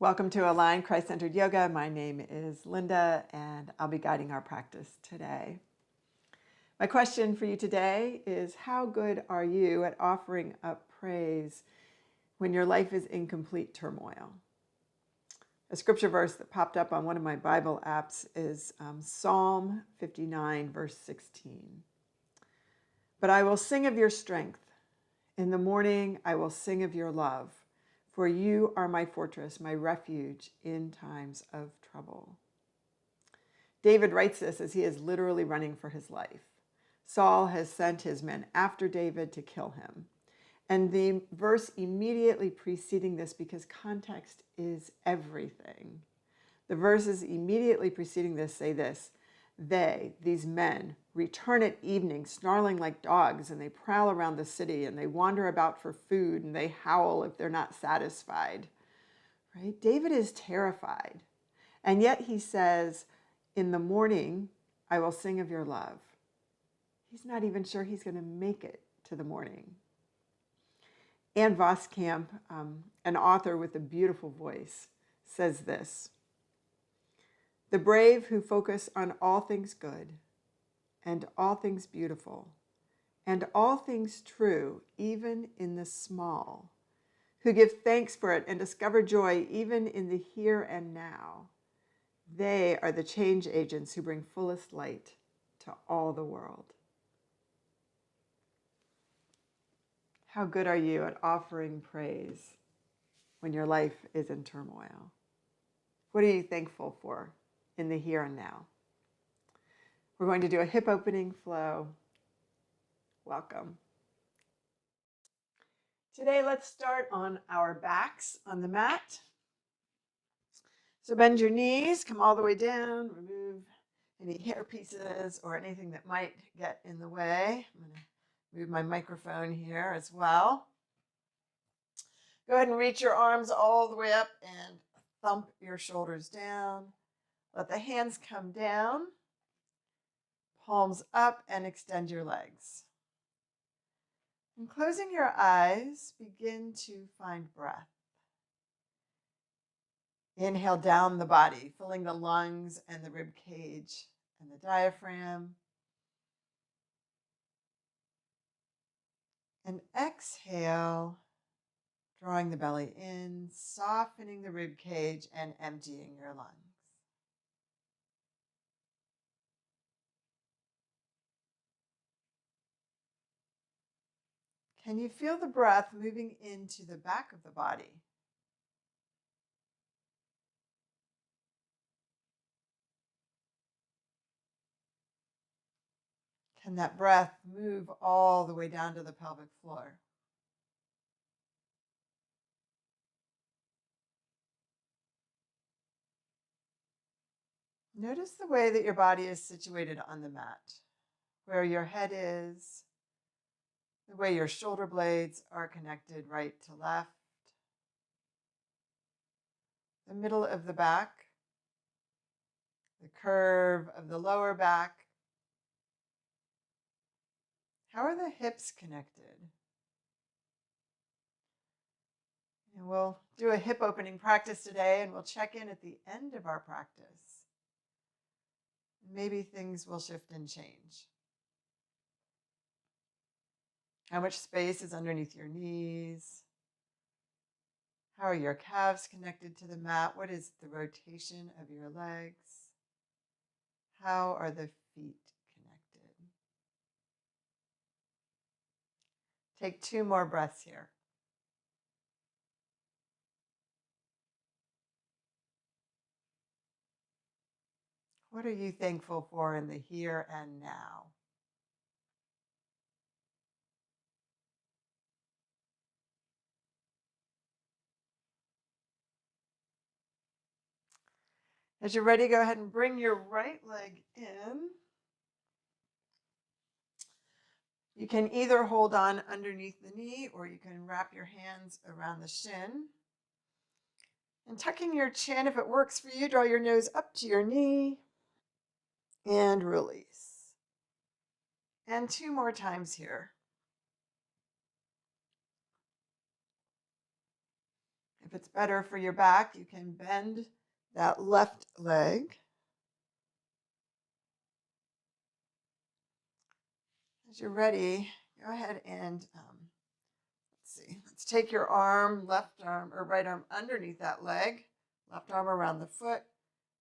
Welcome to Align Christ-Centered Yoga. My name is Linda, and I'll be guiding our practice today. My question for you today is, how good are you at offering up praise when your life is in complete turmoil? A scripture verse that popped up on one of my Bible apps is Psalm 59, verse 16. But I will sing of your strength. In the morning, I will sing of your love. For you are my fortress, my refuge in times of trouble. David writes this as he is literally running for his life. Saul has sent his men after David to kill him. And the verse immediately preceding this, because context is everything. The verses immediately preceding this say this: these men, return at evening, snarling like dogs, and they prowl around the city, and they wander about for food, and they howl if they're not satisfied. Right? David is terrified. And yet he says, in the morning, I will sing of your love. He's not even sure he's going to make it to the morning. Ann Voskamp, an author with a beautiful voice, says this: the brave who focus on all things good, and all things beautiful, and all things true, even in the small, who give thanks for it and discover joy even in the here and now, they are the change agents who bring fullest light to all the world. How good are you at offering praise when your life is in turmoil? What are you thankful for in the here and now? We're going to do a hip opening flow. Welcome. Today, let's start on our backs on the mat. So bend your knees, come all the way down, remove any hair pieces or anything that might get in the way. I'm going to move my microphone here as well. Go ahead and reach your arms all the way up and thump your shoulders down. Let the hands come down, palms up, and extend your legs. And closing your eyes, begin to find breath. Inhale down the body, filling the lungs and the rib cage and the diaphragm. And exhale, drawing the belly in, softening the rib cage and emptying your lungs. Can you feel the breath moving into the back of the body? Can that breath move all the way down to the pelvic floor? Notice the way that your body is situated on the mat, where your head is, the way your shoulder blades are connected right to left, the middle of the back, the curve of the lower back. How are the hips connected? And we'll do a hip opening practice today, and we'll check in at the end of our practice. Maybe things will shift and change. How much space is underneath your knees? How are your calves connected to the mat? What is the rotation of your legs? How are the feet connected? Take 2 more breaths here. What are you thankful for in the here and now? As you're ready, go ahead and bring your right leg in. You can either hold on underneath the knee, or you can wrap your hands around the shin. And tucking your chin, if it works for you, draw your nose up to your knee and release. And 2 more times here. If it's better for your back, you can bend that left leg. As you're ready, go ahead and let's take your arm, left arm or right arm underneath that leg, left arm around the foot,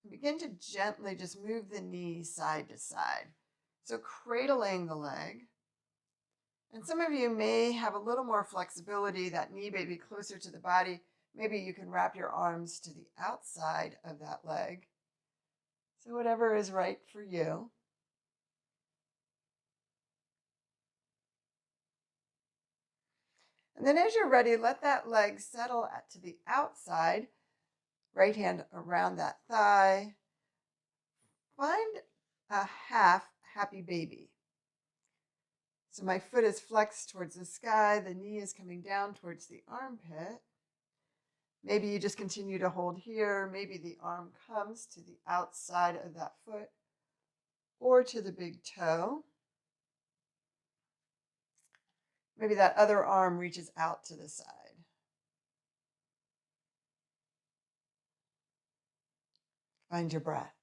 and begin to gently just move the knee side to side. So cradling the leg. And some of you may have a little more flexibility, that knee may be closer to the body. Maybe you can wrap your arms to the outside of that leg. So whatever is right for you. And then as you're ready, let that leg settle to the outside. Right hand around that thigh. Find a half happy baby. So my foot is flexed towards the sky. The knee is coming down towards the armpit. Maybe you just continue to hold here. Maybe the arm comes to the outside of that foot or to the big toe. Maybe that other arm reaches out to the side. Find your breath.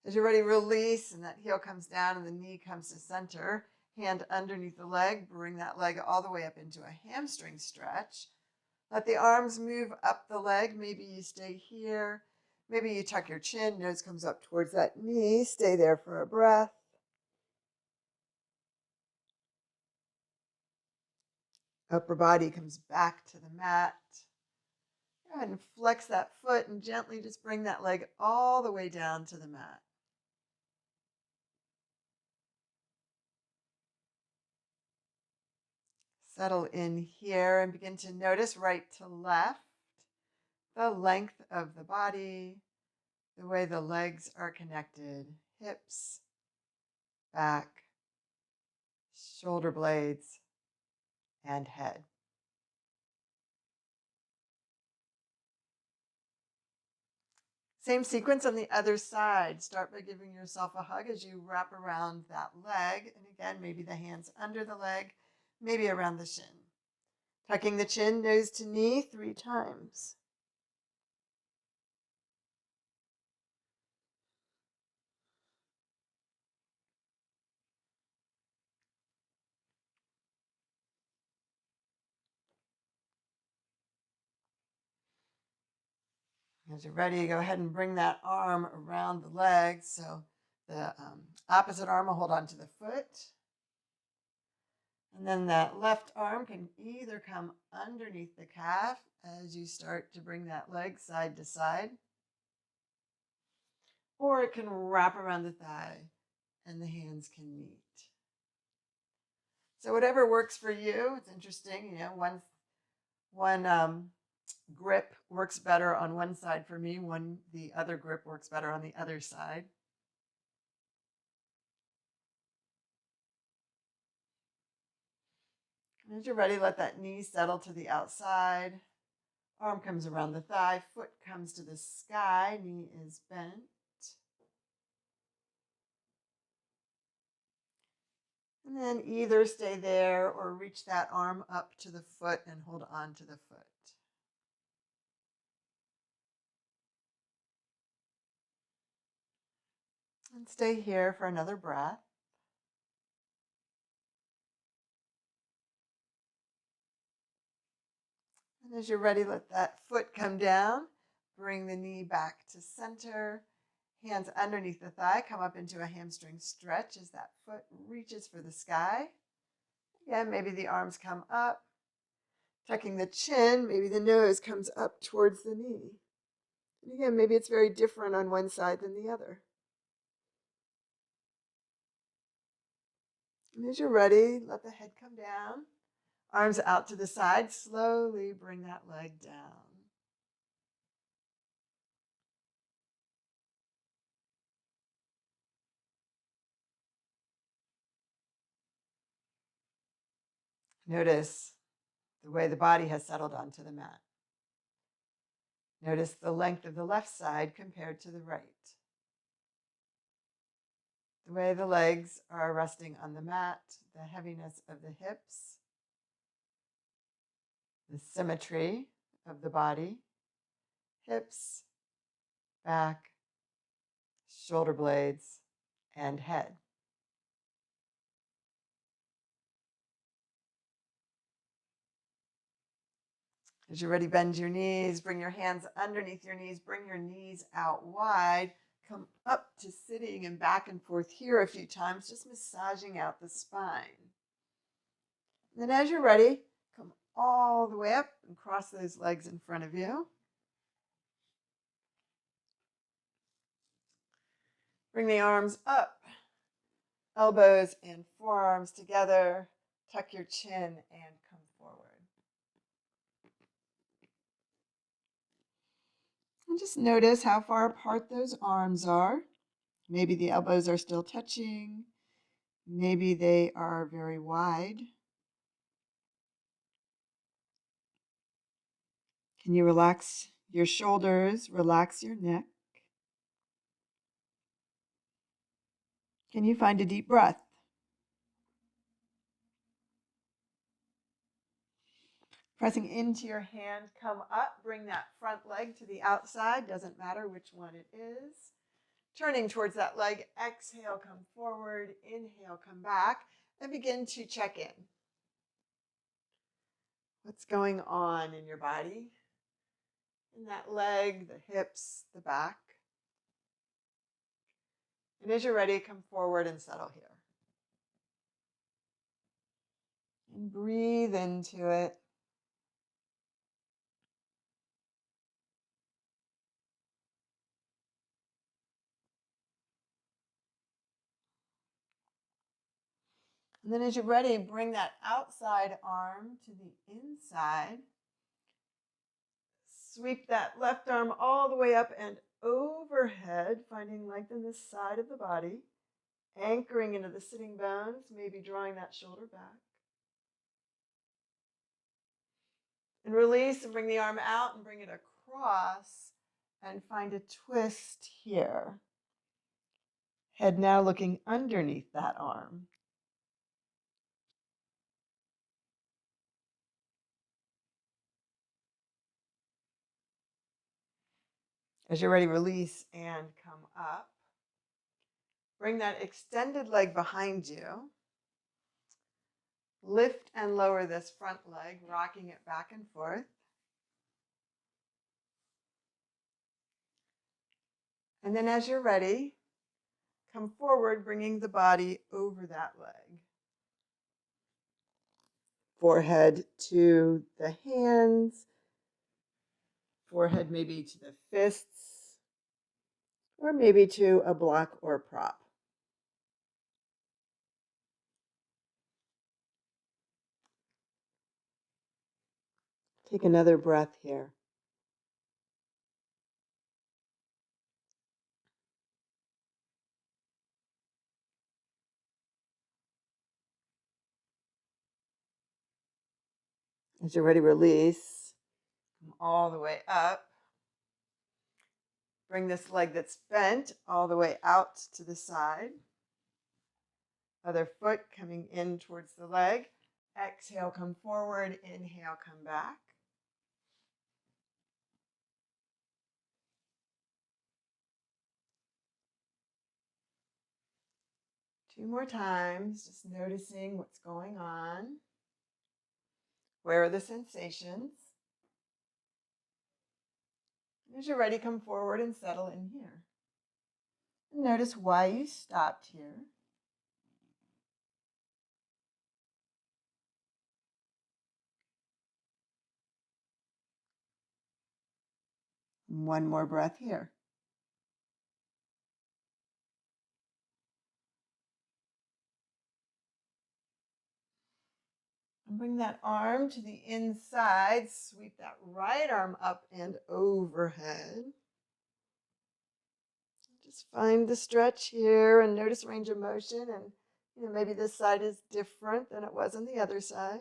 As you're ready, release, and that heel comes down and the knee comes to center. Hand underneath the leg, bring that leg all the way up into a hamstring stretch. Let the arms move up the leg. Maybe you stay here. Maybe you tuck your chin, nose comes up towards that knee. Stay there for a breath. Upper body comes back to the mat. Go ahead and flex that foot and gently just bring that leg all the way down to the mat. Settle in here and begin to notice right to left, the length of the body, the way the legs are connected, hips, back, shoulder blades, and head. Same sequence on the other side. Start by giving yourself a hug as you wrap around that leg. And again, maybe the hands under the leg, maybe around the shin. Tucking the chin, nose to knee 3 times. As you're ready, go ahead and bring that arm around the leg. So the opposite arm will hold on to the foot. And then that left arm can either come underneath the calf as you start to bring that leg side to side, or it can wrap around the thigh and the hands can meet. So whatever works for you. It's interesting, one grip works better on one side for me, the other grip works better on the other side. And as you're ready, let that knee settle to the outside. Arm comes around the thigh, foot comes to the sky, knee is bent. And then either stay there or reach that arm up to the foot and hold on to the foot. And stay here for another breath. And as you're ready, let that foot come down. Bring the knee back to center. Hands underneath the thigh, come up into a hamstring stretch as that foot reaches for the sky. Again, maybe the arms come up. Tucking the chin, maybe the nose comes up towards the knee. And again, maybe it's very different on one side than the other. And as you're ready, let the head come down. Arms out to the side. Slowly bring that leg down. Notice the way the body has settled onto the mat. Notice the length of the left side compared to the right. The way the legs are resting on the mat, the heaviness of the hips, the symmetry of the body, hips, back, shoulder blades, and head. As you're ready, bend your knees, bring your hands underneath your knees, bring your knees out wide, come up to sitting and back and forth here a few times, just massaging out the spine. And then as you're ready, come all the way up and cross those legs in front of you. Bring the arms up, elbows and forearms together, tuck your chin and come forward. And just notice how far apart those arms are. Maybe the elbows are still touching. Maybe they are very wide. Can you relax your shoulders, relax your neck? Can you find a deep breath? Pressing into your hand, come up, bring that front leg to the outside, doesn't matter which one it is. Turning towards that leg, exhale, come forward, inhale, come back, and begin to check in. What's going on in your body? In that leg, the hips, the back. And as you're ready, come forward and settle here. And breathe into it. And then as you're ready, bring that outside arm to the inside. Sweep that left arm all the way up and overhead, finding length in the side of the body. Anchoring into the sitting bones, maybe drawing that shoulder back. And release and bring the arm out and bring it across and find a twist here. Head now looking underneath that arm. As you're ready, release and come up. Bring that extended leg behind you. Lift and lower this front leg, rocking it back and forth. And then as you're ready, come forward, bringing the body over that leg. Forehead to the hands, forehead maybe to the fists, or maybe to a block or prop. Take another breath here. As you're ready, release. Come all the way up. Bring this leg that's bent all the way out to the side. Other foot coming in towards the leg. Exhale, come forward. Inhale, come back. Two more times, just noticing what's going on. Where are the sensations? As you're ready, come forward and settle in here. And notice why you stopped here. One more breath here. And bring that arm to the inside. Sweep that right arm up and overhead. Just find the stretch here and notice range of motion. And maybe this side is different than it was on the other side.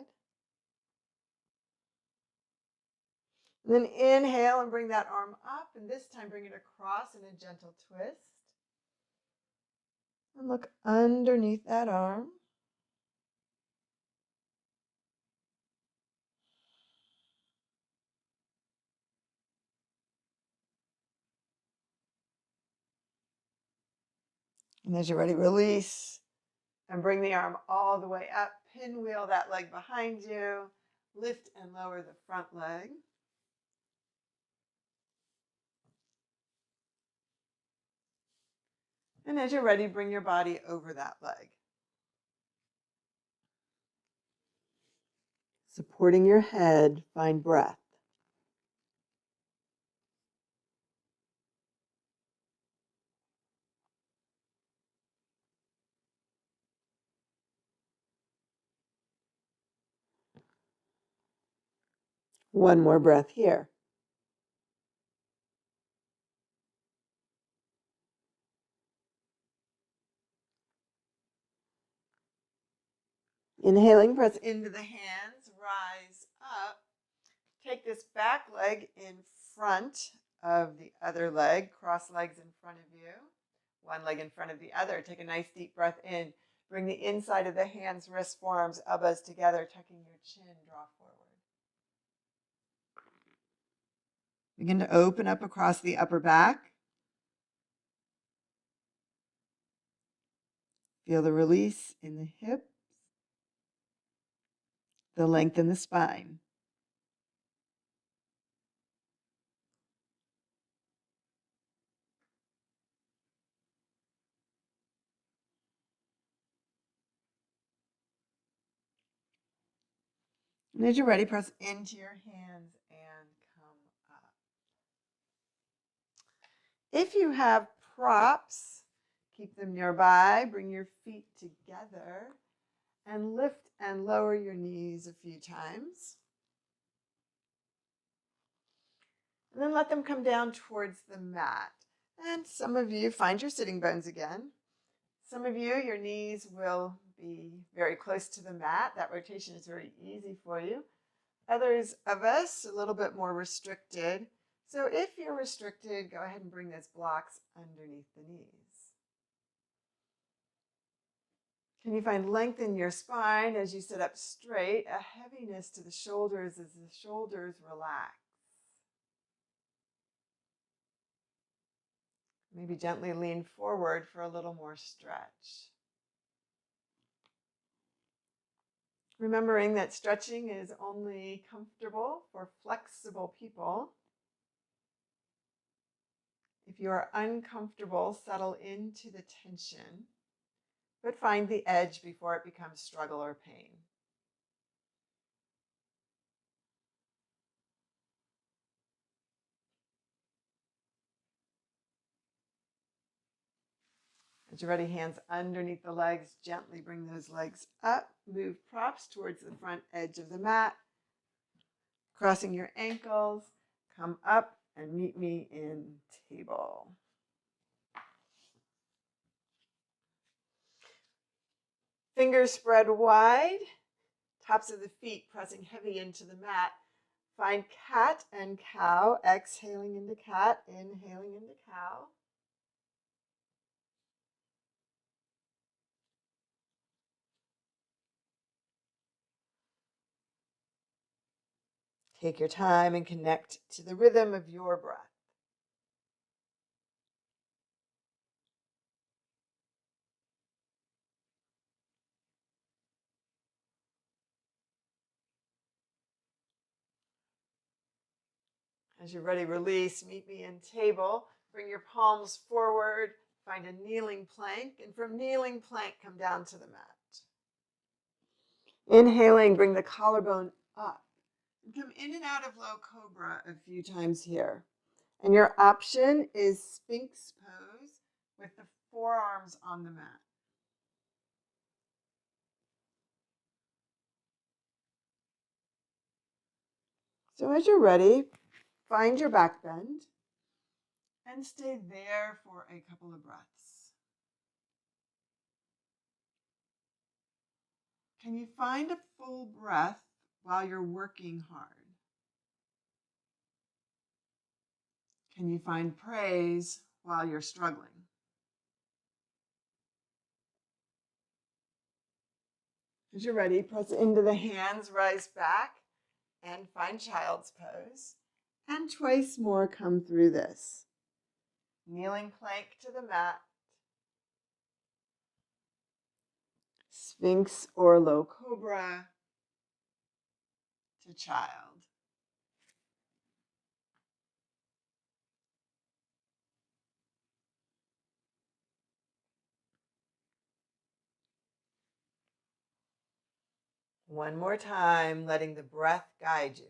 And then inhale and bring that arm up. And this time bring it across in a gentle twist. And look underneath that arm. And as you're ready, release and bring the arm all the way up. Pinwheel that leg behind you. Lift and lower the front leg. And as you're ready, bring your body over that leg. Supporting your head, find breath. One more breath here. Inhaling, press into the hands, rise up. Take this back leg in front of the other leg, cross legs in front of you. One leg in front of the other. Take a nice deep breath in. Bring the inside of the hands, wrists, forearms, elbows together, tucking your chin, draw forward. Begin to open up across the upper back. Feel the release in the hips, the length in the spine. And as you're ready, press into your hands and come up. If you have props, keep them nearby. Bring your feet together and lift and lower your knees a few times. And then let them come down towards the mat. And some of you find your sitting bones again. Some of you, your knees will be very close to the mat. That rotation is very easy for you. Others of us, a little bit more restricted. So if you're restricted, go ahead and bring those blocks underneath the knees. Can you find length in your spine as you sit up straight, a heaviness to the shoulders as the shoulders relax? Maybe gently lean forward for a little more stretch. Remembering that stretching is only comfortable for flexible people. If you are uncomfortable, settle into the tension, but find the edge before it becomes struggle or pain. As you're ready, hands underneath the legs, gently bring those legs up. Move props towards the front edge of the mat. Crossing your ankles, come up and meet me in table. Fingers spread wide, tops of the feet pressing heavy into the mat. Find cat and cow, exhaling into cat, inhaling into cow. Take your time and connect to the rhythm of your breath. As you're ready, release, meet me in table. Bring your palms forward, find a kneeling plank, and from kneeling plank, come down to the mat. Inhaling, bring the collarbone up. And come in and out of low cobra a few times here. And your option is Sphinx pose with the forearms on the mat. So as you're ready, find your back bend and stay there for a couple of breaths. Can you find a full breath while you're working hard? Can you find praise while you're struggling? As you're ready, press into the hands, rise back, and find child's pose. And twice more come through this. Kneeling plank to the mat. Sphinx or low cobra to child. One more time, letting the breath guide you.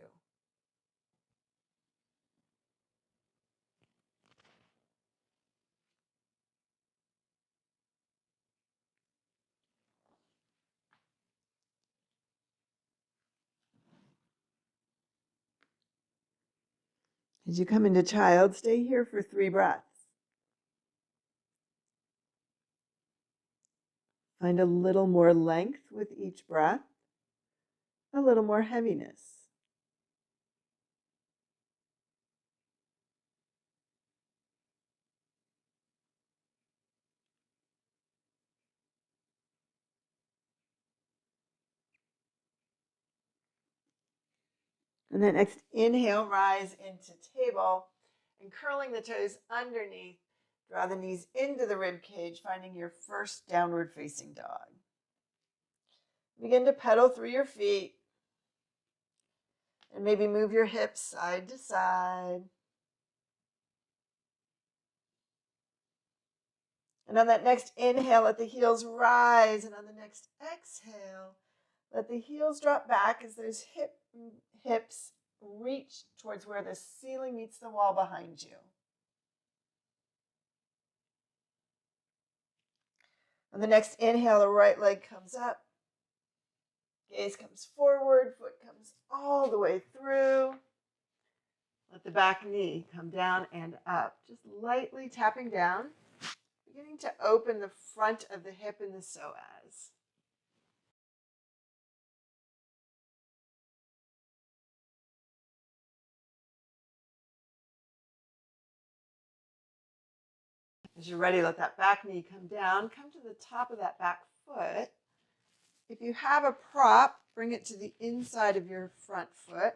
As you come into child, stay here for 3 breaths. Find a little more length with each breath, a little more heaviness. And then next, inhale, rise into table, and curling the toes underneath, draw the knees into the rib cage, finding your first downward facing dog. Begin to pedal through your feet, and maybe move your hips side to side. And on that next inhale, let the heels rise, and on the next exhale, let the heels drop back as those hips reach towards where the ceiling meets the wall behind you. On the next inhale, the right leg comes up. Gaze comes forward, foot comes all the way through. Let the back knee come down and up, just lightly tapping down, beginning to open the front of the hip in the psoas. As you're ready, let that back knee come down. Come to the top of that back foot. If you have a prop, bring it to the inside of your front foot.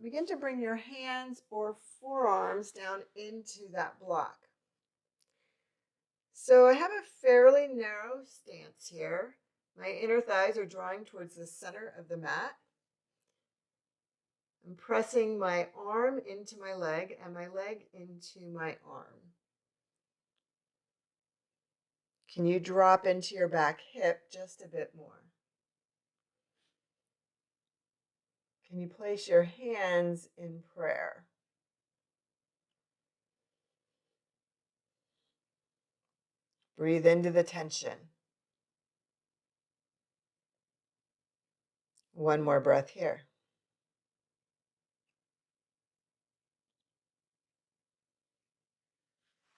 Begin to bring your hands or forearms down into that block. So I have a fairly narrow stance here. My inner thighs are drawing towards the center of the mat. I'm pressing my arm into my leg and my leg into my arm. Can you drop into your back hip just a bit more? Can you place your hands in prayer? Breathe into the tension. One more breath here.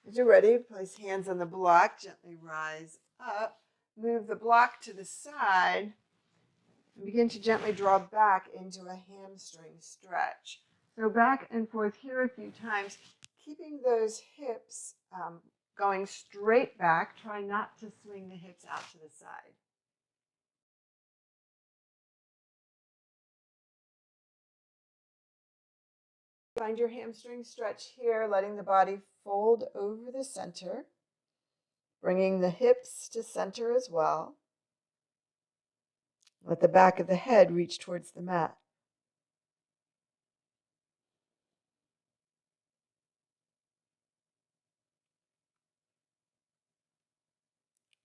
As you're ready, place hands on the block, gently rise up, move the block to the side, and begin to gently draw back into a hamstring stretch. So back and forth here a few times, keeping those hips going straight back. Try not to swing the hips out to the side. Find your hamstring stretch here, letting the body fold over the center, bringing the hips to center as well. Let the back of the head reach towards the mat.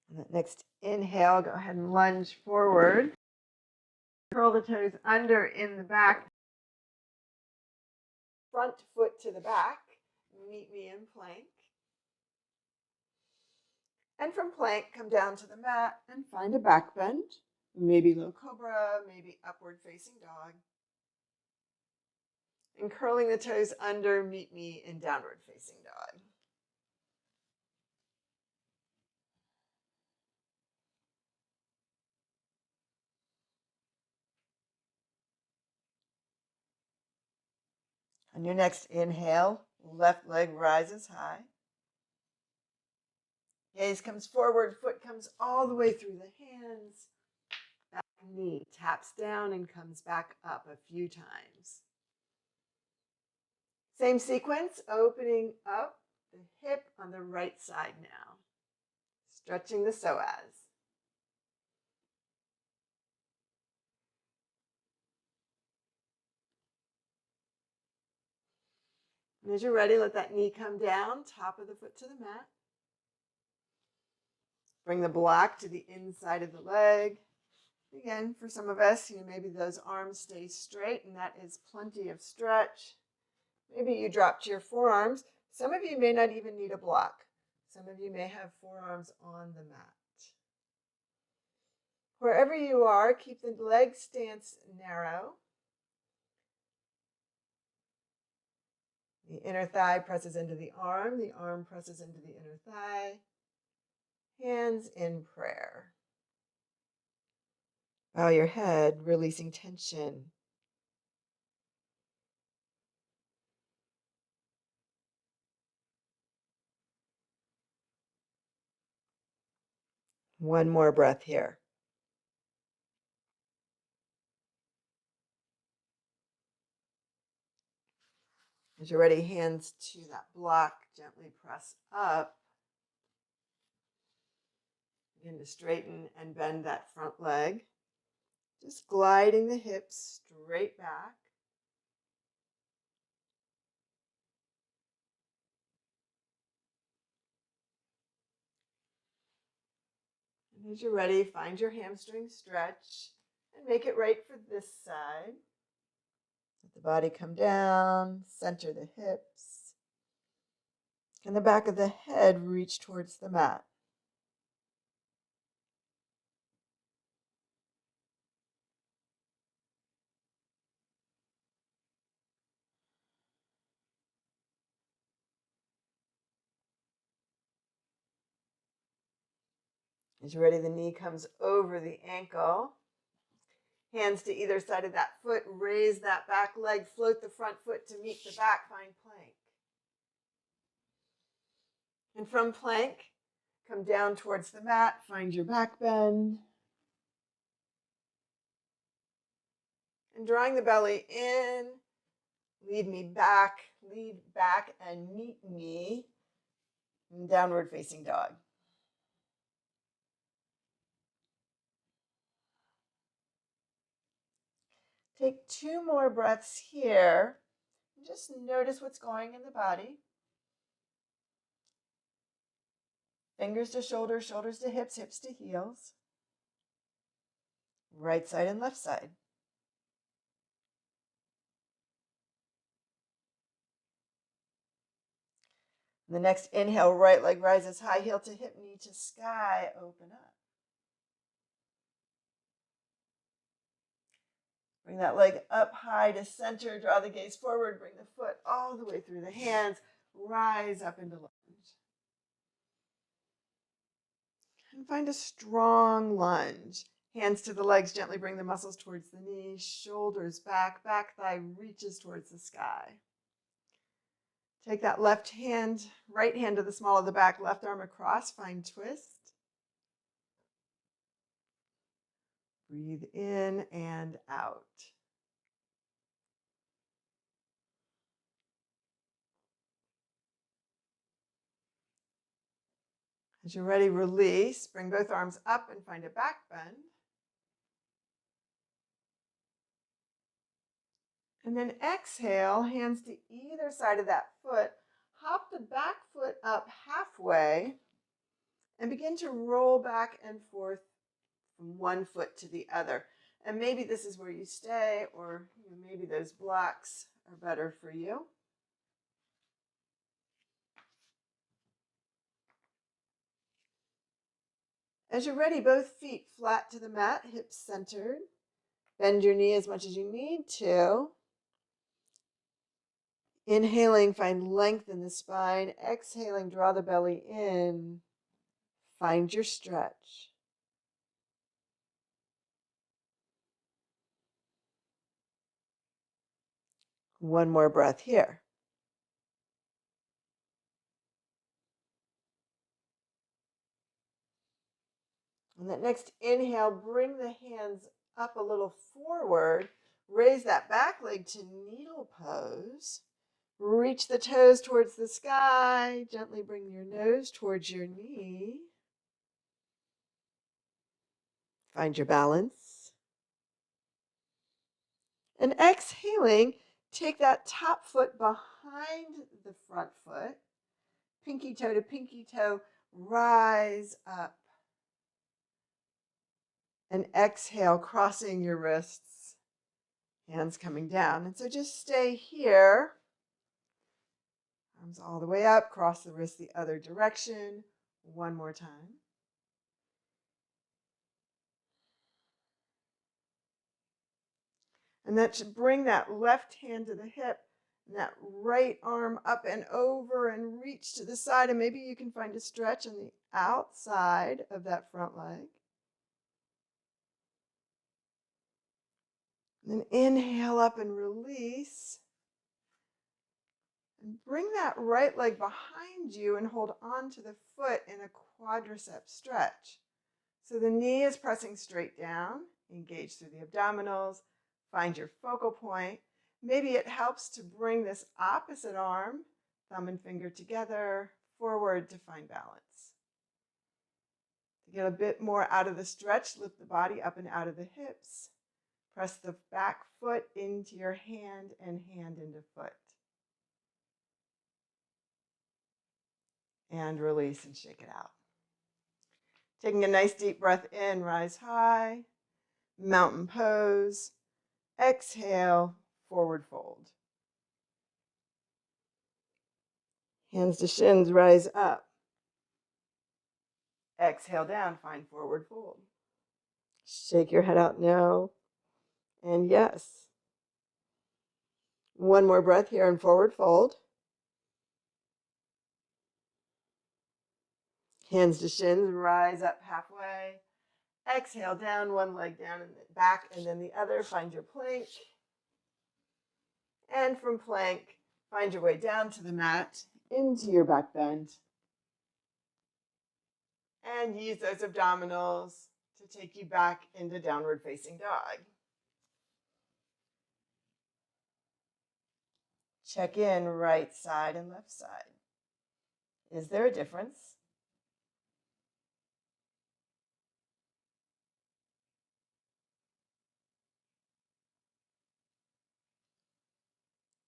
And that next inhale, go ahead and lunge forward. Curl the toes under in the back. Front foot to the back. Meet me in plank. And from plank, come down to the mat and find a back bend. Maybe low cobra, maybe upward facing dog. And curling the toes under, meet me in downward facing dog. On your next inhale, left leg rises high. Gaze comes forward, foot comes all the way through the hands. knee taps down and comes back up a few times. Same sequence, opening up the hip on the right side now. Stretching the psoas. And as you're ready, let that knee come down, top of the foot to the mat. Bring the block to the inside of the leg. Again, for some of us, maybe those arms stay straight, and that is plenty of stretch. Maybe you drop to your forearms. Some of you may not even need a block. Some of you may have forearms on the mat. Wherever you are, keep the leg stance narrow. The inner thigh presses into the arm presses into the inner thigh. Hands in prayer. Bow your head, releasing tension. One more breath here. As you're ready, hands to that block, gently press up. Begin to straighten and bend that front leg. Just gliding the hips straight back. And as you're ready, find your hamstring stretch and make it right for this side. Let the body come down, center the hips, and the back of the head reach towards the mat. As you're ready, the knee comes over the ankle. Hands to either side of that foot. Raise that back leg. Float the front foot to meet the back. Find plank. And from plank, come down towards the mat. Find your back bend. And drawing the belly in. Lead back and meet me in downward facing dog. Take 2 more breaths here. Just notice what's going in the body. Fingers to shoulders, shoulders to hips, hips to heels. Right side and left side. The next inhale, right leg rises, high heel to hip, knee to sky, open up. Bring that leg up high to center, draw the gaze forward, bring the foot all the way through the hands, rise up into lunge. And find a strong lunge. Hands to the legs, gently bring the muscles towards the knees, shoulders back, back thigh reaches towards the sky. Take that left hand, right hand to the small of the back, left arm across, find twist. Breathe in and out. As you're ready, release. Bring both arms up and find a back bend. And then exhale, hands to either side of that foot. Hop the back foot up halfway and begin to roll back and forth from one foot to the other. And maybe this is where you stay, or maybe those blocks are better for you. As you're ready, both feet flat to the mat, hips centered. Bend your knee as much as you need to. Inhaling, find length in the spine. Exhaling, draw the belly in. Find your stretch. One more breath here. And that next inhale, bring the hands up a little forward. Raise that back leg to needle pose. Reach the toes towards the sky. Gently bring your nose towards your knee. Find your balance. And exhaling, take that top foot behind the front foot. Pinky toe to pinky toe, rise up. And exhale, crossing your wrists, hands coming down. And so just stay here. Arms all the way up, cross the wrist the other direction. One more time. And that should bring that left hand to the hip and that right arm up and over and reach to the side. And maybe you can find a stretch on the outside of that front leg. And then inhale up and release. And bring that right leg behind you and hold on to the foot in a quadricep stretch. So the knee is pressing straight down. Engage through the abdominals. Find your focal point. Maybe it helps to bring this opposite arm, thumb and finger together, forward to find balance. To get a bit more out of the stretch, lift the body up and out of the hips. Press the back foot into your hand and hand into foot. And release and shake it out. Taking a nice deep breath in, rise high, mountain pose. Exhale, forward fold. Hands to shins, rise up. Exhale down, find forward fold. Shake your head out no. And yes. One more breath here in forward fold. Hands to shins, rise up halfway. Exhale down, one leg down and back and then the other. Find your plank. And from plank, find your way down to the mat, into your back bend. And use those abdominals to take you back into downward facing dog. Check in right side and left side. Is there a difference?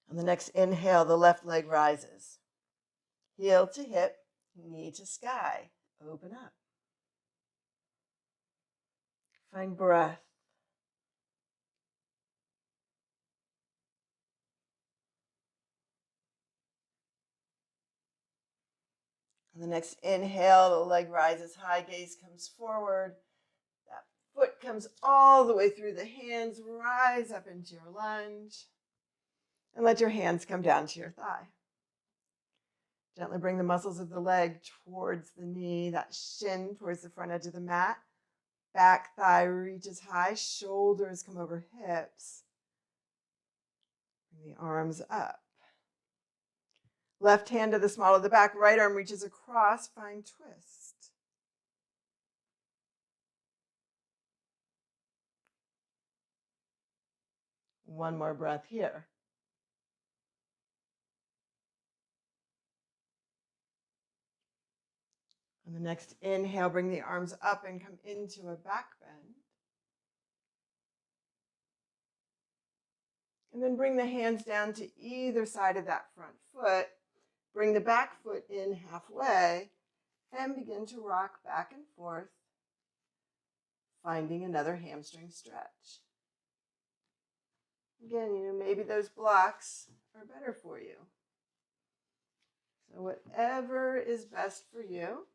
On the next inhale, the left leg rises. Heel to hip, knee to sky. Open up. Find breath. On the next inhale, the leg rises high, gaze comes forward. That foot comes all the way through the hands, rise up into your lunge. And let your hands come down to your thigh. Gently bring the muscles of the leg towards the knee, that shin towards the front edge of the mat. Back thigh reaches high, shoulders come over hips. Bring the arms up. Left hand to the small of the back, right arm reaches across, find twist. One more breath here. On the next inhale, bring the arms up and come into a back bend. And then bring the hands down to either side of that front foot. Bring the back foot in halfway and begin to rock back and forth, finding another hamstring stretch. Again, maybe those blocks are better for you. So whatever is best for you.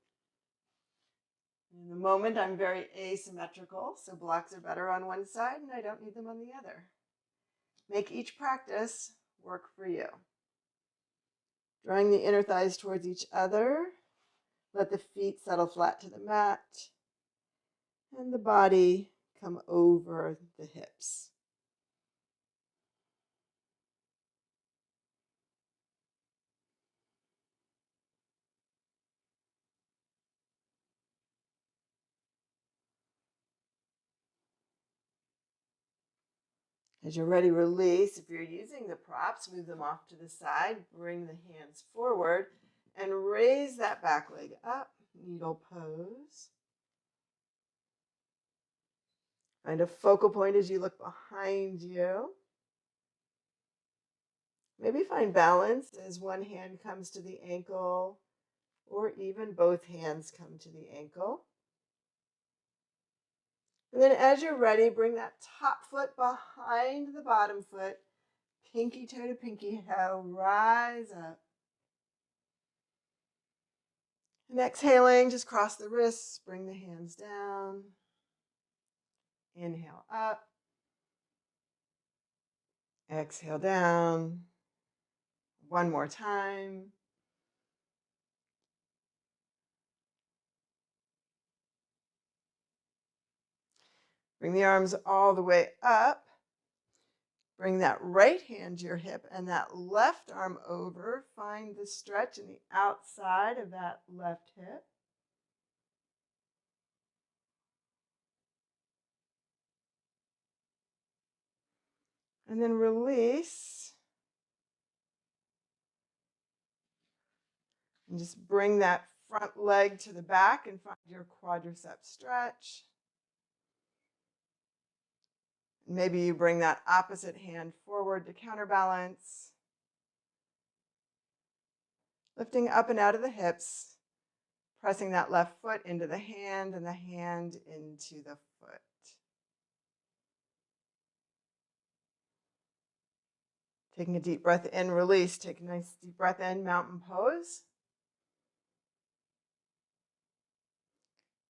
In the moment, I'm very asymmetrical, so blocks are better on one side and I don't need them on the other. Make each practice work for you. Drawing the inner thighs towards each other. Let the feet settle flat to the mat. And the body come over the hips. As you're ready, release. If you're using the props, move them off to the side, bring the hands forward, and raise that back leg up, needle pose. Find a focal point as you look behind you. Maybe find balance as one hand comes to the ankle, or even both hands come to the ankle. And then as you're ready, bring that top foot behind the bottom foot, pinky toe to pinky toe, rise up. And exhaling, just cross the wrists, bring the hands down. Inhale up. Exhale down. One more time. Bring the arms all the way up. Bring that right hand to your hip and that left arm over. Find the stretch in the outside of that left hip. And then release. And just bring that front leg to the back and find your quadricep stretch. Maybe you bring that opposite hand forward to counterbalance. Lifting up and out of the hips, pressing that left foot into the hand and the hand into the foot. Taking a deep breath in, release. Take a nice deep breath in, mountain pose.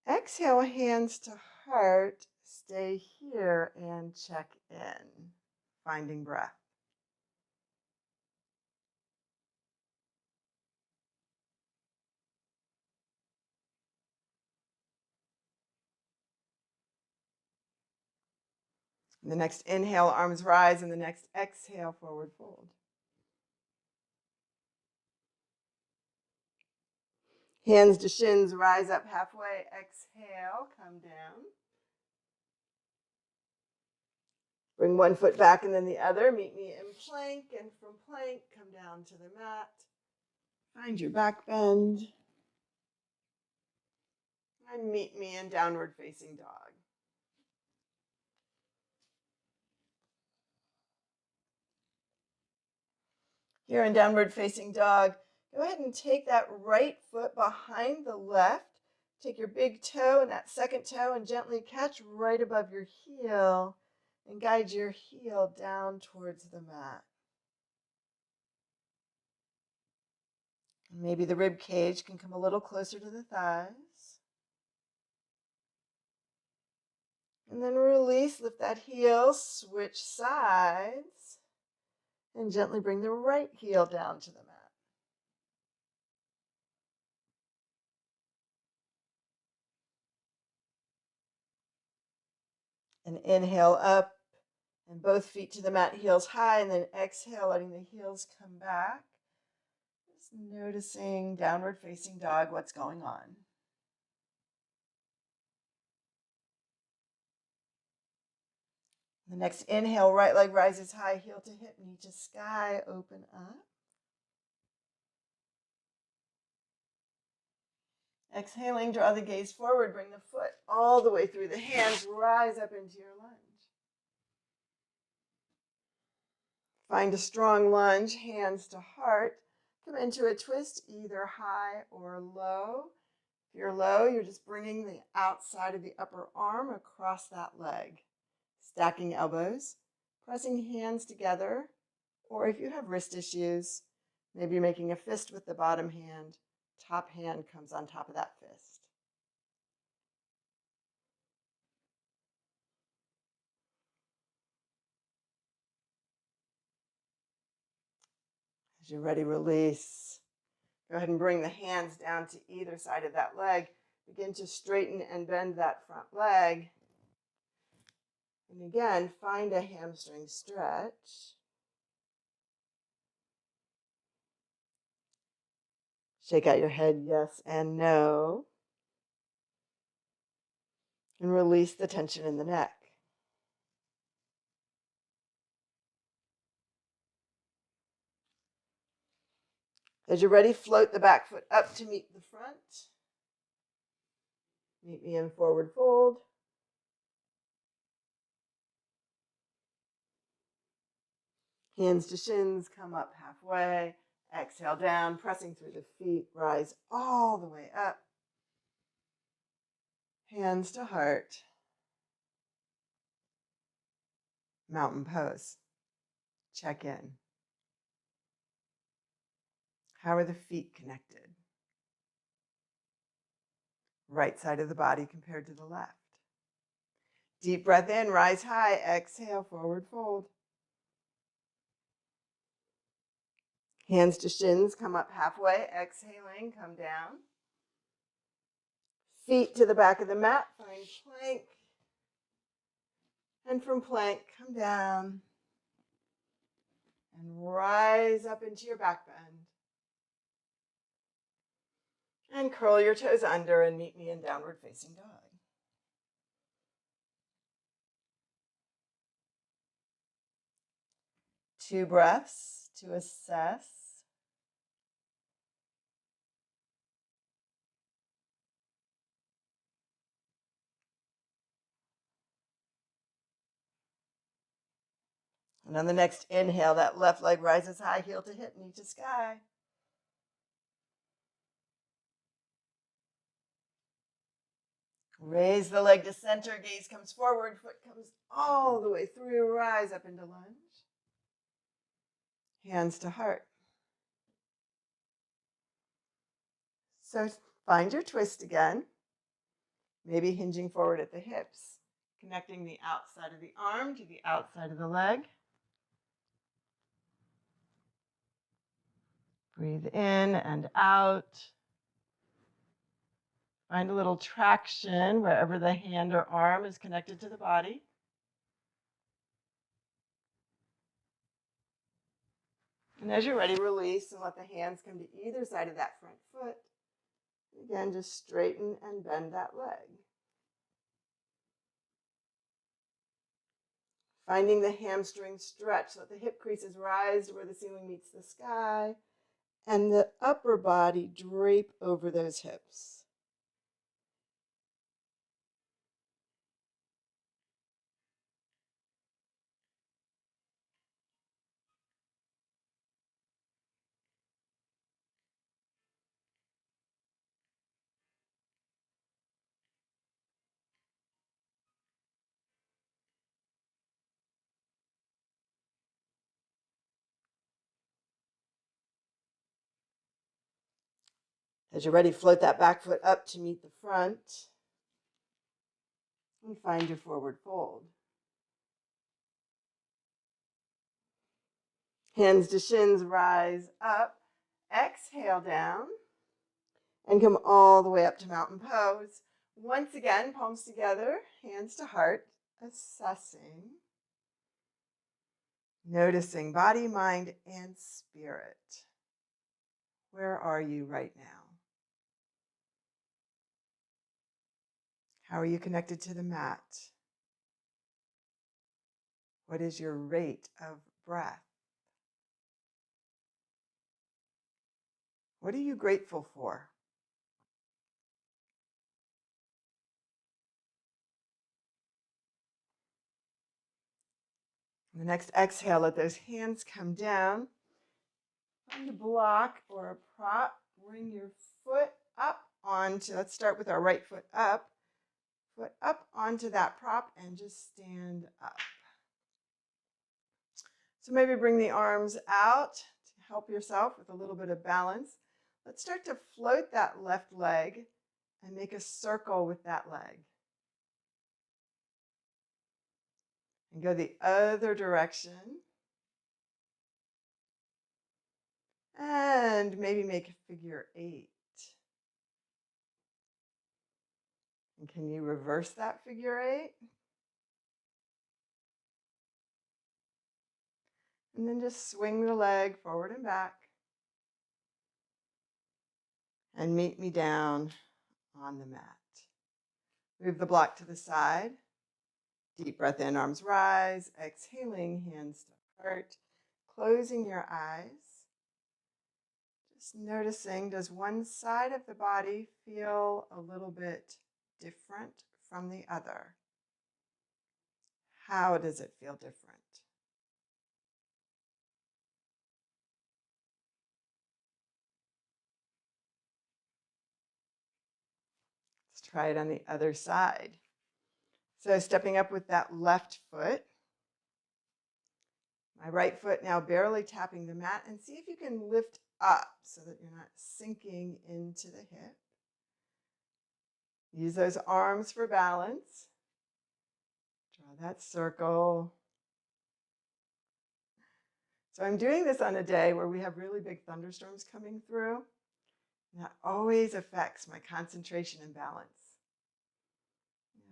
Exhale, hands to heart. Stay here and check in, finding breath. The next inhale, arms rise, and the next exhale, forward fold. Hands to shins, rise up halfway. Exhale, come down. Bring one foot back and then the other. Meet me in plank, and from plank, come down to the mat. Find your back bend. And meet me in downward facing dog. Here in downward facing dog, go ahead and take that right foot behind the left. Take your big toe and that second toe and gently catch right above your heel and guide your heel down towards the mat. Maybe the rib cage can come a little closer to the thighs. And then release, lift that heel, switch sides, and gently bring the right heel down to the mat. And inhale up, and both feet to the mat, heels high, and then exhale, letting the heels come back. Just noticing downward facing dog, what's going on. The next inhale, right leg rises high, heel to hip, knee to sky, open up. Exhaling, draw the gaze forward, bring the foot all the way through the hands, rise up into your lunge. Find a strong lunge, hands to heart. Come into a twist, either high or low. If you're low, you're just bringing the outside of the upper arm across that leg. Stacking elbows, pressing hands together, or if you have wrist issues, maybe you're making a fist with the bottom hand. Top hand comes on top of that fist. As you're ready, release. Go ahead and bring the hands down to either side of that leg. Begin to straighten and bend that front leg. And again, find a hamstring stretch. Shake out your head, yes and no. And release the tension in the neck. As you're ready, float the back foot up to meet the front. Meet me in forward fold. Hands to shins, come up halfway. Exhale down, pressing through the feet. Rise all the way up. Hands to heart. Mountain pose. Check in. How are the feet connected? Right side of the body compared to the left. Deep breath in, rise high. Exhale, forward fold. Hands to shins, come up halfway. Exhaling, come down. Feet to the back of the mat, find plank. And from plank, come down. And rise up into your back bend. And curl your toes under and meet me in downward facing dog. Two breaths to assess. And on the next inhale, that left leg rises high, heel to hip, knee to sky. Raise the leg to center, gaze comes forward, foot comes all the way through, rise up into lunge. Hands to heart. So find your twist again, maybe hinging forward at the hips, connecting the outside of the arm to the outside of the leg. Breathe in and out. Find a little traction wherever the hand or arm is connected to the body. And as you're ready, release and let the hands come to either side of that front foot. Again, just straighten and bend that leg. Finding the hamstring stretch. Let the hip creases rise to where the ceiling meets the sky. And the upper body drape over those hips. As you're ready, float that back foot up to meet the front. And find your forward fold. Hands to shins, rise up. Exhale down. And come all the way up to mountain pose. Once again, palms together, hands to heart, assessing. Noticing body, mind, and spirit. Where are you right now? How are you connected to the mat? What is your rate of breath? What are you grateful for? The next exhale, let those hands come down. Find a block or a prop. Bring your foot up onto, let's start with our right foot up onto that prop and just stand up. So maybe bring the arms out to help yourself with a little bit of balance. Let's start to float that left leg and make a circle with that leg. And go the other direction. And maybe make a figure 8. And can you reverse that figure 8? And then just swing the leg forward and back. And meet me down on the mat. Move the block to the side. Deep breath in, arms rise. Exhaling, hands to heart. Closing your eyes. Just noticing, does one side of the body feel a little bit different from the other? How does it feel different? Let's try it on the other side. So stepping up with that left foot. My right foot now barely tapping the mat, and see if you can lift up so that you're not sinking into the hip. Use those arms for balance. Draw that circle. So I'm doing this on a day where we have really big thunderstorms coming through. And that always affects my concentration and balance.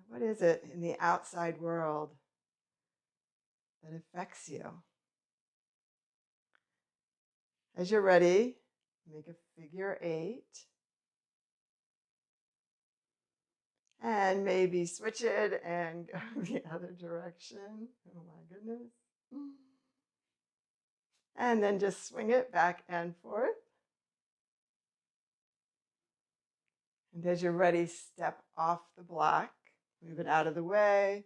What is it in the outside world that affects you? As you're ready, make a figure 8. And maybe switch it and go the other direction. Oh my goodness. And then just swing it back and forth. And as you're ready, step off the block. Move it out of the way.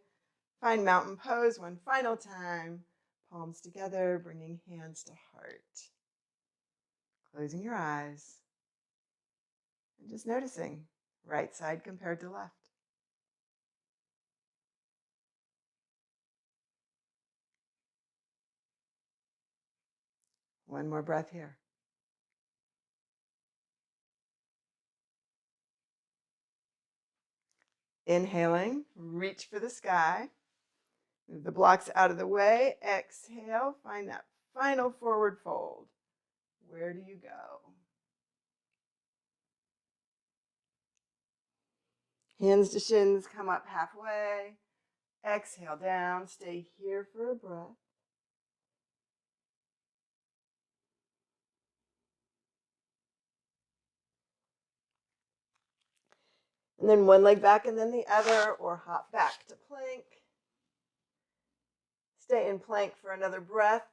Find mountain pose one final time. Palms together, bringing hands to heart. Closing your eyes. And just noticing right side compared to left. One more breath here. Inhaling, reach for the sky. Move the blocks out of the way. Exhale, find that final forward fold. Where do you go? Hands to shins, come up halfway. Exhale down, stay here for a breath. And then one leg back and then the other, or hop back to plank. Stay in plank for another breath.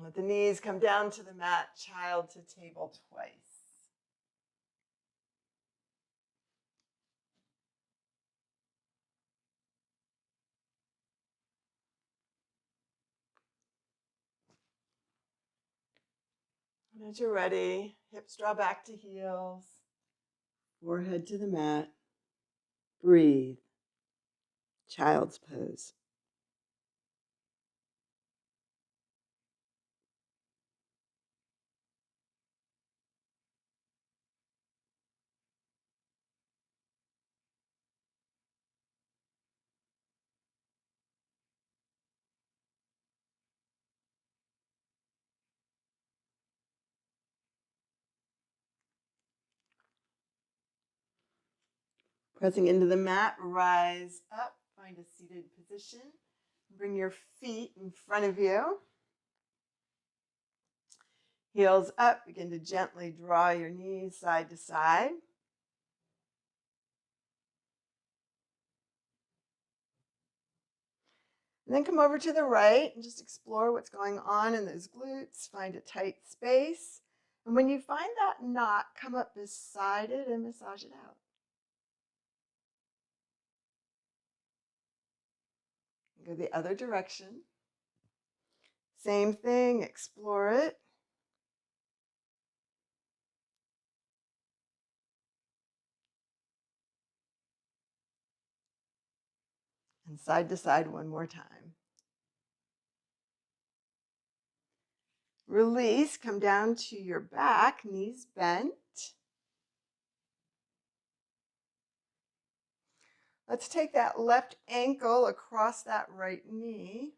Let the knees come down to the mat, child to table twice. And as you're ready, hips draw back to heels, forehead to the mat. Breathe. Child's pose. Pressing into the mat, rise up, find a seated position. Bring your feet in front of you. Heels up, begin to gently draw your knees side to side. And then come over to the right and just explore what's going on in those glutes. Find a tight space. And when you find that knot, come up beside it and massage it out. Go the other direction. Same thing, explore it. And side to side one more time. Release, come down to your back, knees bent. Let's take that left ankle across that right knee.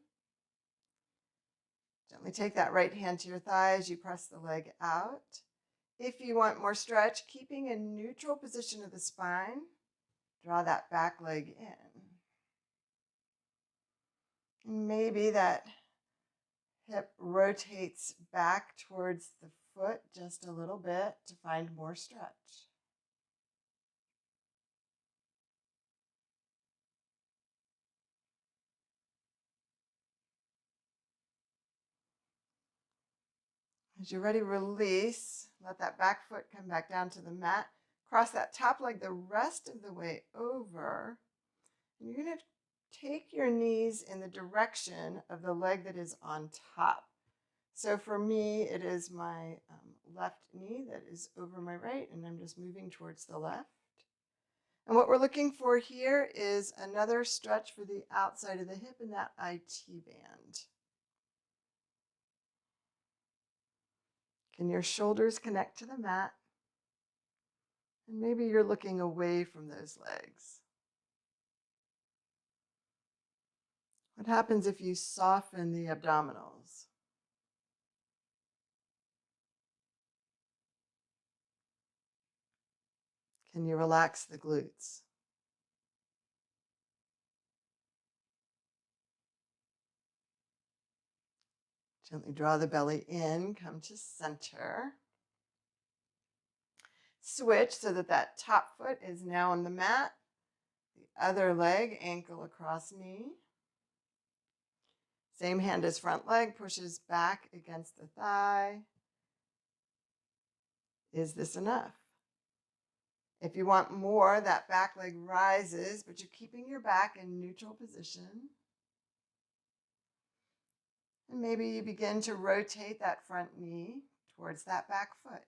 Gently take that right hand to your thigh as you press the leg out. If you want more stretch, keeping a neutral position of the spine, draw that back leg in. And maybe that hip rotates back towards the foot just a little bit to find more stretch. As you're ready, release. Let that back foot come back down to the mat. Cross that top leg the rest of the way over. And you're going to take your knees in the direction of the leg that is on top. So for me, it is my left knee that is over my right, and I'm just moving towards the left. And what we're looking for here is another stretch for the outside of the hip in that IT band. Can your shoulders connect to the mat? And maybe you're looking away from those legs. What happens if you soften the abdominals? Can you relax the glutes? Gently draw the belly in, come to center. Switch so that that top foot is now on the mat. The other leg, ankle across knee. Same hand as front leg, pushes back against the thigh. Is this enough? If you want more, that back leg rises, but you're keeping your back in neutral position. And maybe you begin to rotate that front knee towards that back foot.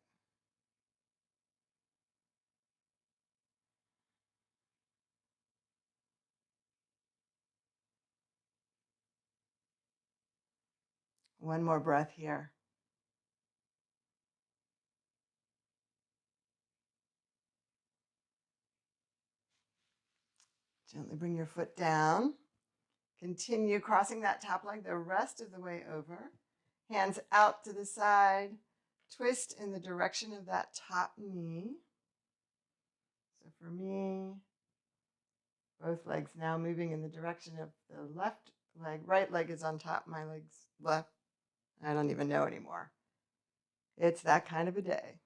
One more breath here. Gently bring your foot down. Continue crossing that top leg the rest of the way over. Hands out to the side. Twist in the direction of that top knee. So for me, both legs now moving in the direction of the left leg. Right leg is on top, my leg's left. I don't even know anymore. It's that kind of a day.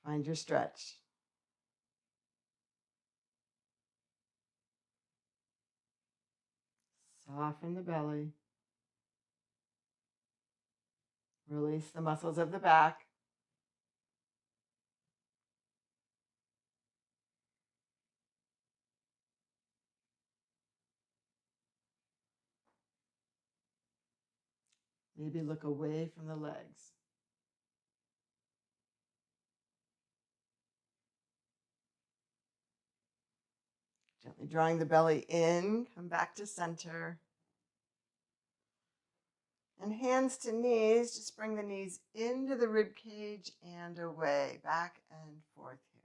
Find your stretch. Soften the belly. Release the muscles of the back. Maybe look away from the legs. Gently drawing the belly in, come back to center. And hands to knees, just bring the knees into the rib cage and away, back and forth here.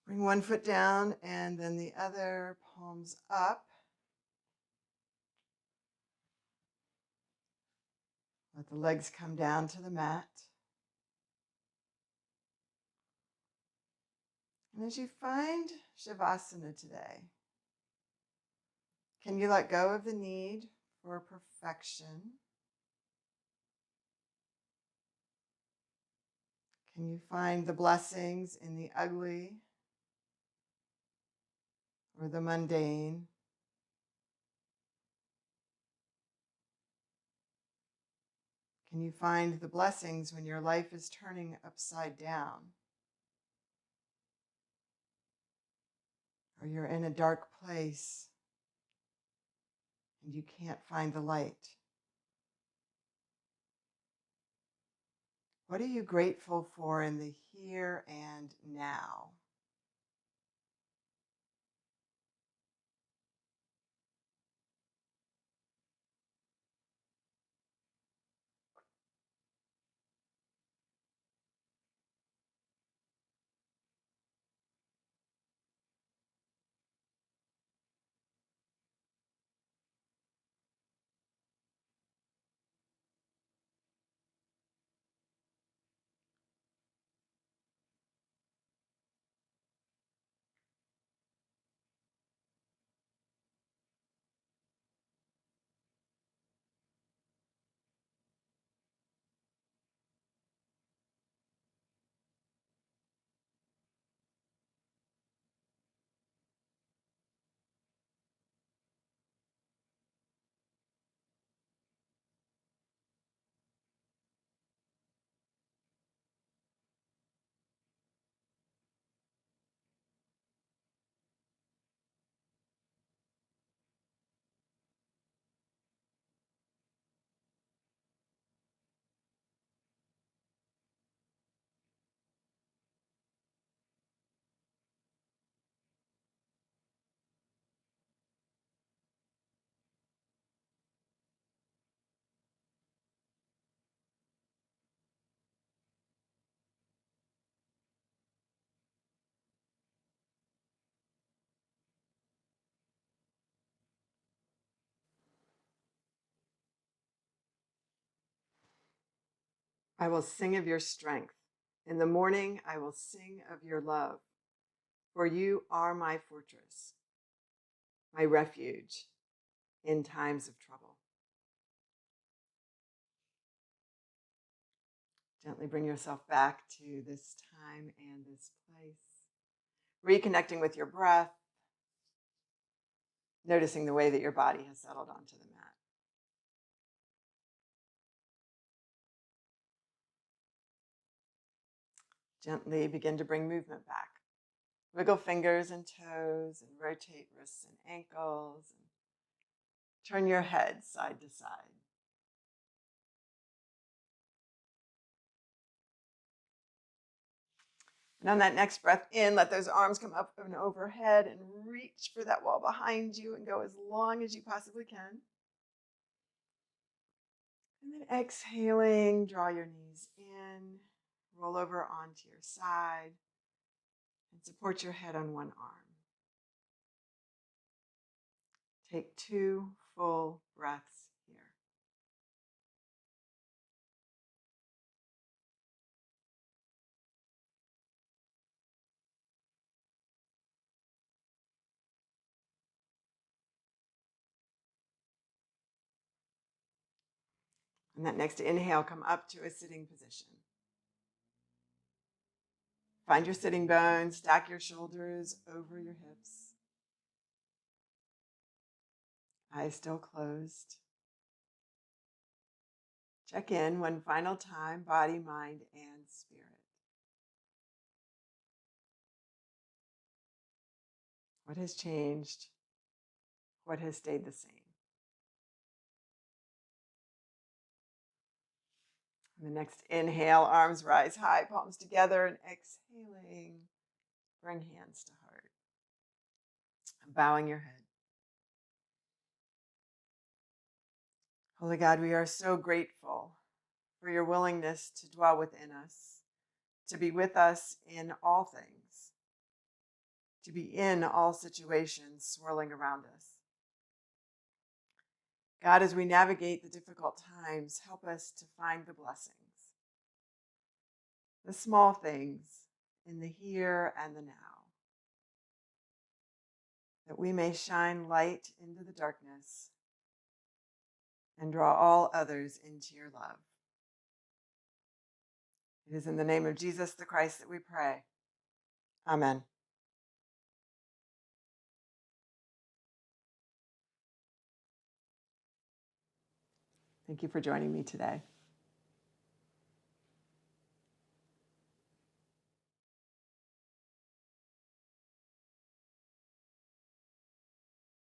Bring one foot down and then the other, palms up. Let the legs come down to the mat. And as you find Shavasana today, can you let go of the need for perfection? Can you find the blessings in the ugly or the mundane? Can you find the blessings when your life is turning upside down? Or you're in a dark place and you can't find the light? What are you grateful for in the here and now? I will sing of your strength. In the morning, I will sing of your love, for you are my fortress, my refuge in times of trouble. Gently bring yourself back to this time and this place, reconnecting with your breath, noticing the way that your body has settled onto the mat. Gently begin to bring movement back. Wiggle fingers and toes and rotate wrists and ankles and turn your head side to side. And on that next breath in, let those arms come up and overhead and reach for that wall behind you and go as long as you possibly can. And then exhaling, draw your knees in, roll over onto your side, and support your head on one arm. Take 2 full breaths here. And that next inhale, come up to a sitting position. Find your sitting bones, stack your shoulders over your hips. Eyes still closed. Check in one final time, body, mind, and spirit. What has changed? What has stayed the same? And the next inhale, arms rise high, palms together, and exhaling, bring hands to heart. And bowing your head. Holy God, we are so grateful for your willingness to dwell within us, to be with us in all things, to be in all situations swirling around us. God, as we navigate the difficult times, help us to find the blessings, the small things in the here and the now, that we may shine light into the darkness and draw all others into your love. It is in the name of Jesus the Christ that we pray. Amen. Thank you for joining me today.